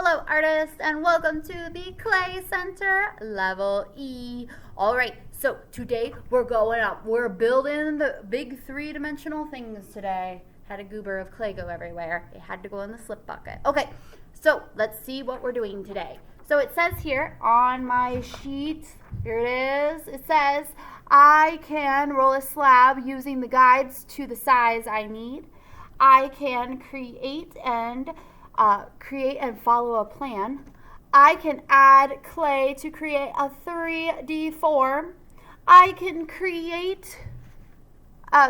Hello artists and welcome to the Clay Center Level E. Alright, so today we're going up. We're building the big three-dimensional things today. Had a goober of clay go everywhere. It had to go in the slip bucket. Okay, so let's see what we're doing today. So it says here on my sheet, here it is, it says I can roll a slab using the guides to the size I need. I can create and follow a plan. I can add clay to create a 3D form. I can create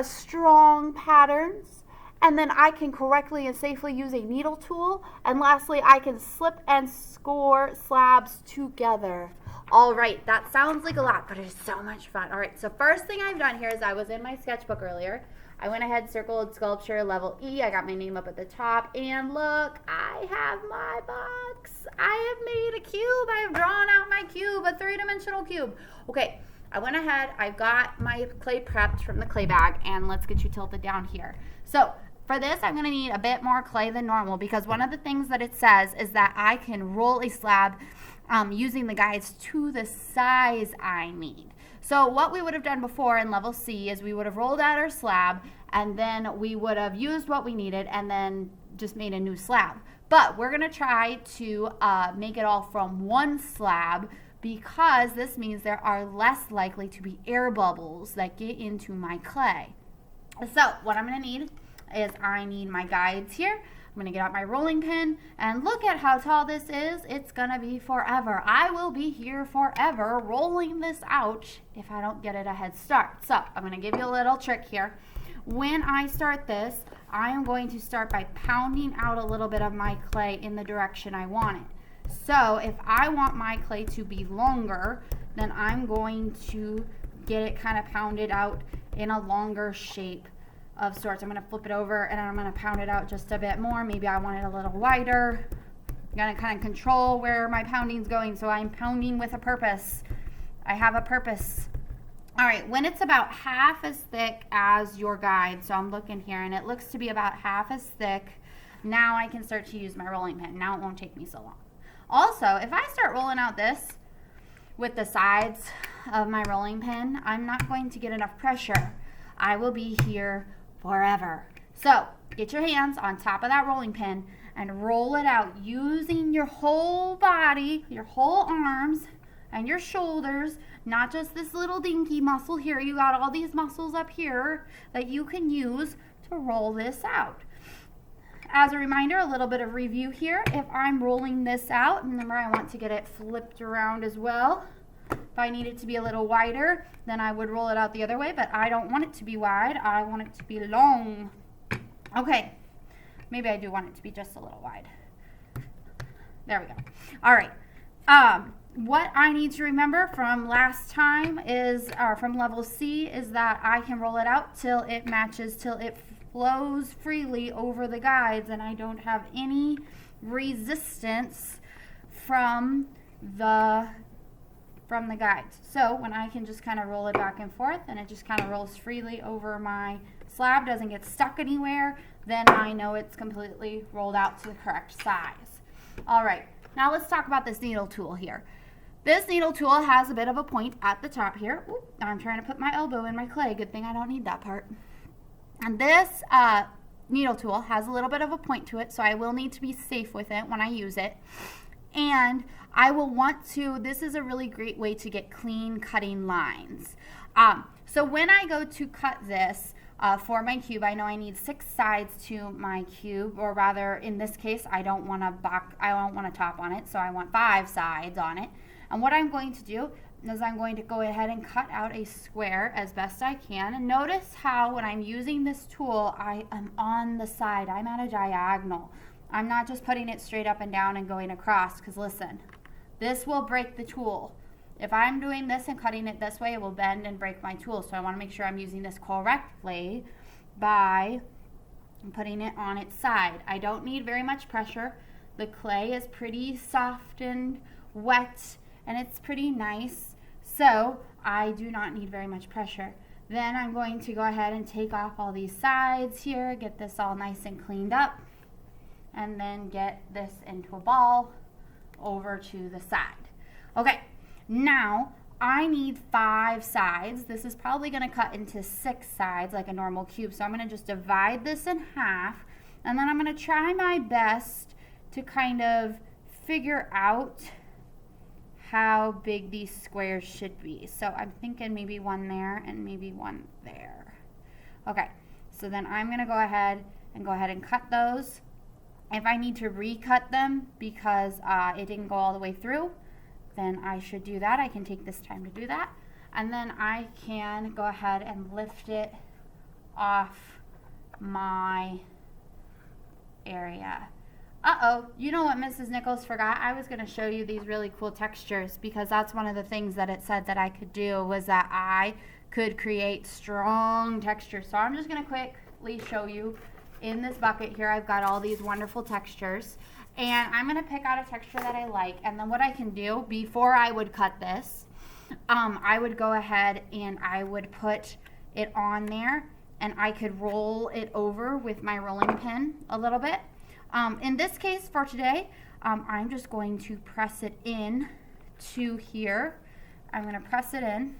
strong patterns. And then I can correctly and safely use a needle tool. And lastly, I can slip and score slabs together. All right, that sounds like a lot, but it's so much fun. All right, so first thing I've done here is I was in my sketchbook earlier. I went ahead, circled sculpture level E. I got my name up at the top. And look, I have my box. I have made a cube. I have drawn out my cube, a three-dimensional cube. Okay, I went ahead. I've got my clay prepped from the clay bag. And let's get you tilted down here. So for this, I'm going to need a bit more clay than normal because one of the things that it says is that I can roll a slab using the guides to the size I need. So what we would have done before in level C is we would have rolled out our slab and then we would have used what we needed and then just made a new slab. But we're going to try to make it all from one slab because this means there are less likely to be air bubbles that get into my clay. So what I'm going to need is I need my guides here. I'm going to get out my rolling pin and look at how tall this is. It's going to be forever. I will be here forever rolling this out if I don't get it a head start. So I'm going to give you a little trick here. When I start this, I am going to start by pounding out a little bit of my clay in the direction I want it. So if I want my clay to be longer, then I'm going to get it kind of pounded out in a longer shape of sorts. I'm going to flip it over and I'm going to pound it out just a bit more. Maybe I want it a little wider. I'm going to kind of control where my pounding's going, so I'm pounding with a purpose. I have a purpose. All right, when it's about half as thick as your guide, so I'm looking here and it looks to be about half as thick, now I can start to use my rolling pin. Now it won't take me so long. Also, if I start rolling out this with the sides of my rolling pin, I'm not going to get enough pressure. I will be here forever. So get your hands on top of that rolling pin and roll it out using your whole body, your whole arms and your shoulders, not just this little dinky muscle here. You got all these muscles up here that you can use to roll this out. As a reminder, a little bit of review here. If I'm rolling this out, remember I want to get it flipped around as well. If I need it to be a little wider, then I would roll it out the other way, but I don't want it to be wide. I want it to be long. Okay, maybe I do want it to be just a little wide. There we go. All right. What I need to remember from last time is, from level C, is that I can roll it out till it matches, till it flows freely over the guides, and I don't have any resistance from the guides. So when I can just kind of roll it back and forth and it just kind of rolls freely over my slab, doesn't get stuck anywhere, then I know it's completely rolled out to the correct size. All right, now let's talk about this needle tool here. This needle tool has a bit of a point at the top here. Ooh, I'm trying to put my elbow in my clay. Good thing I don't need that part. And this needle tool has a little bit of a point to it, so I will need to be safe with it when I use it. And I will want to, this is a really great way to get clean cutting lines. So when I go to cut this for my cube, I know I need 6 sides to my cube, or rather in this case, I don't want a top on it, so I want 5 sides on it. And what I'm going to do is I'm going to go ahead and cut out a square as best I can. And notice how when I'm using this tool, I am on the side. I'm at a diagonal. I'm not just putting it straight up and down and going across, because listen, this will break the tool. If I'm doing this and cutting it this way, it will bend and break my tool. So I want to make sure I'm using this correctly by putting it on its side. I don't need very much pressure. The clay is pretty soft and wet, and it's pretty nice. So I do not need very much pressure. Then I'm going to go ahead and take off all these sides here, get this all nice and cleaned up. and then get this into a ball over to the side. Okay, now I need 5 sides. This is probably going to cut into 6 sides like a normal cube. So I'm going to just divide this in half, and then I'm going to try my best to kind of figure out how big these squares should be. So I'm thinking maybe one there and maybe one there. Okay, so then I'm going to go ahead and cut those. If I need to recut them because it didn't go all the way through, then I should do that. I can take this time to do that. And then I can go ahead and lift it off my area. Uh-oh, you know what Mrs. Nichols forgot? I was going to show you these really cool textures, because that's one of the things that it said that I could do, was that I could create strong textures. So I'm just going to quickly show you. In this bucket here, I've got all these wonderful textures, and I'm going to pick out a texture that I like. And then what I can do, before I would cut this, I would go ahead and I would put it on there, and I could roll it over with my rolling pin a little bit. In this case for today, I'm just going to press it in to here. I'm going to press it in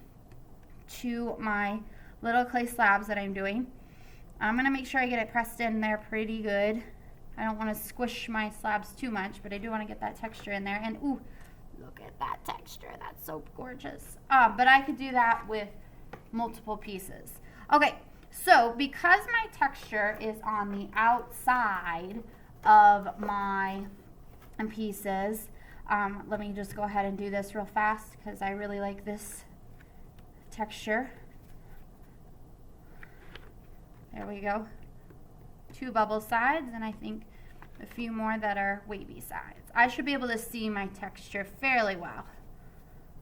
to my little clay slabs that I'm doing. I'm going to make sure I get it pressed in there pretty good. I don't want to squish my slabs too much, but I do want to get that texture in there. And ooh, look at that texture. That's so gorgeous. But I could do that with multiple pieces. Okay, so because my texture is on the outside of my pieces, let me just go ahead and do this real fast because I really like this texture. There we go. 2 bubble sides, and I think a few more that are wavy sides. I should be able to see my texture fairly well.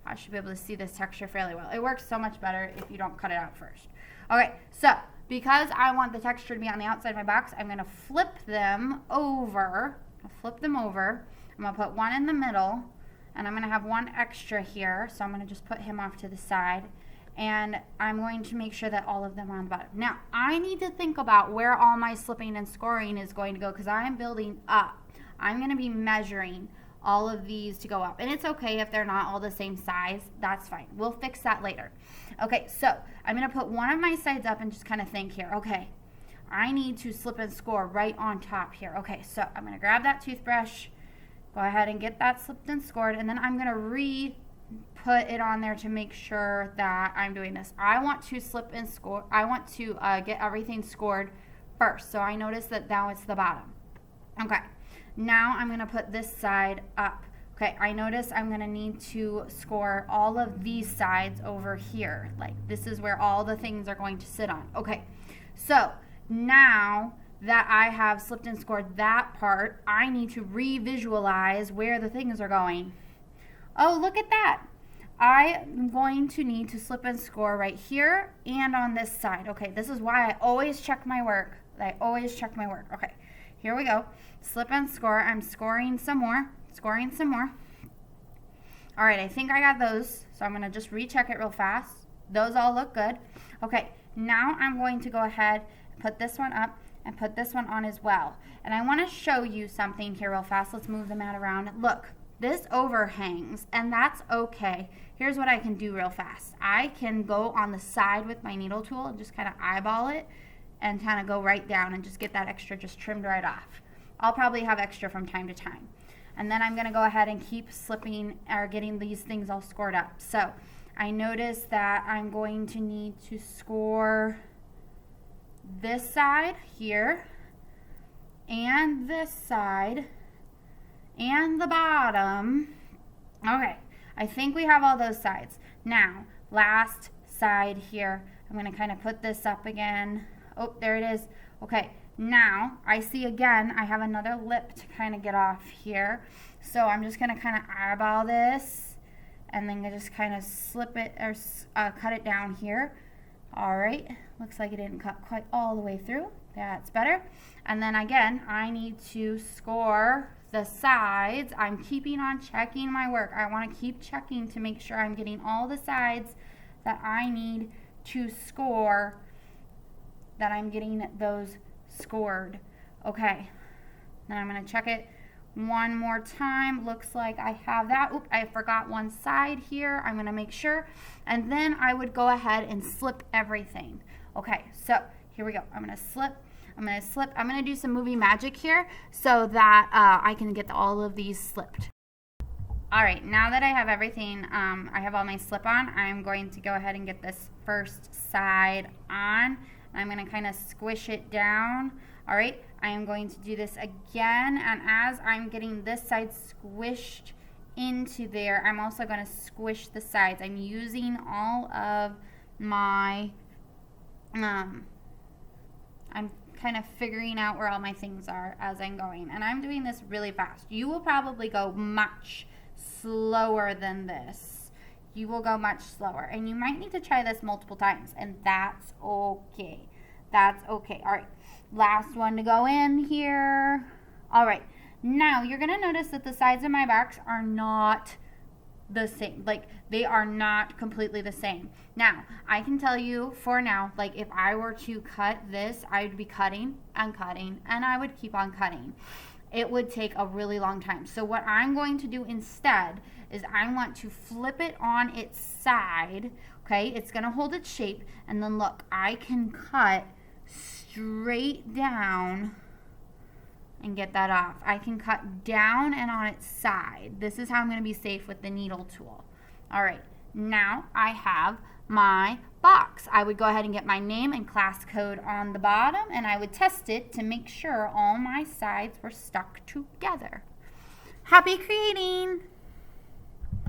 I should be able to see this texture fairly well. It works so much better if you don't cut it out first. Okay, so because I want the texture to be on the outside of my box, I'm going to flip them over. I'm going to put one in the middle, and I'm going to have one extra here. So I'm going to just put him off to the side. And I'm going to make sure that all of them are on the bottom. Now, I need to think about where all my slipping and scoring is going to go, because I am building up. I'm going to be measuring all of these to go up. And it's okay if they're not all the same size. That's fine. We'll fix that later. Okay, so I'm going to put one of my sides up and just kind of think here. Okay, I need to slip and score right on top here. Okay, so I'm going to grab that toothbrush, go ahead and get that slipped and scored, and then I'm going to put it on there to make sure that I'm doing this. I want to slip and score. I want to get everything scored first. So I notice that now it's the bottom. Okay, now I'm going to put this side up. Okay, I notice I'm going to need to score all of these sides over here. Like, this is where all the things are going to sit on. Okay, so now that I have slipped and scored that part, I need to revisualize where the things are going. Oh, look at that. I am going to need to slip and score right here and on this side. Okay, this is why I always check my work. Okay, here we go. Slip and score. I'm scoring some more. All right, I think I got those. So I'm going to just recheck it real fast. Those all look good. Okay, now I'm going to go ahead and put this one up and put this one on as well. And I want to show you something here real fast. Let's move the mat around. Look. This overhangs, and that's okay. Here's what I can do real fast. I can go on the side with my needle tool and just kind of eyeball it and kind of go right down and just get that extra just trimmed right off. I'll probably have extra from time to time. And then I'm going to go ahead and keep slipping or getting these things all scored up. So I notice that I'm going to need to score this side here and this side and the bottom. Okay, I think we have all those sides. Now, last side here. I'm going to kind of put this up again. Oh, there it is. Okay, now I see again I have another lip to kind of get off here. So I'm just going to kind of eyeball this and then just kind of slip it or cut it down here. All right, looks like it didn't cut quite all the way through. That's better. And then again, I need to score the sides. I'm keeping on checking my work. I want to keep checking to make sure I'm getting all the sides that I need to score, that I'm getting those scored. Okay, Then I'm going to check it one more time. Looks like I have that. Oop, I forgot one side here. I'm going to make sure. And then I would go ahead and slip everything. Okay, so here we go. I'm going to slip. I'm going to do some movie magic here so that I can get all of these slipped. All right, now that I have everything, I have all my slip on, I'm going to go ahead and get this first side on. I'm going to kind of squish it down. All right, I am going to do this again, and as I'm getting this side squished into there, I'm also going to squish the sides. I'm using all of my, I'm kind of figuring out where all my things are as I'm going, and I'm doing this really fast. You will probably go much slower than this. You will go much slower, and you might need to try this multiple times, and that's okay. That's okay. All right, last one to go in here. All right, now you're gonna notice that the sides of my box are not the same. Like, they are not completely the same. Now, I can tell you for now, like, if I were to cut this, I would be cutting and cutting, and I would keep on cutting. It would take a really long time. So what I'm going to do instead is I want to flip it on its side. Okay, it's going to hold its shape, and then look, I can cut straight down and get that off. I can cut down and on its side. This is how I'm going to be safe with the needle tool. All right, now I have my box. I would go ahead and get my name and class code on the bottom, and I would test it to make sure all my sides were stuck together. Happy creating!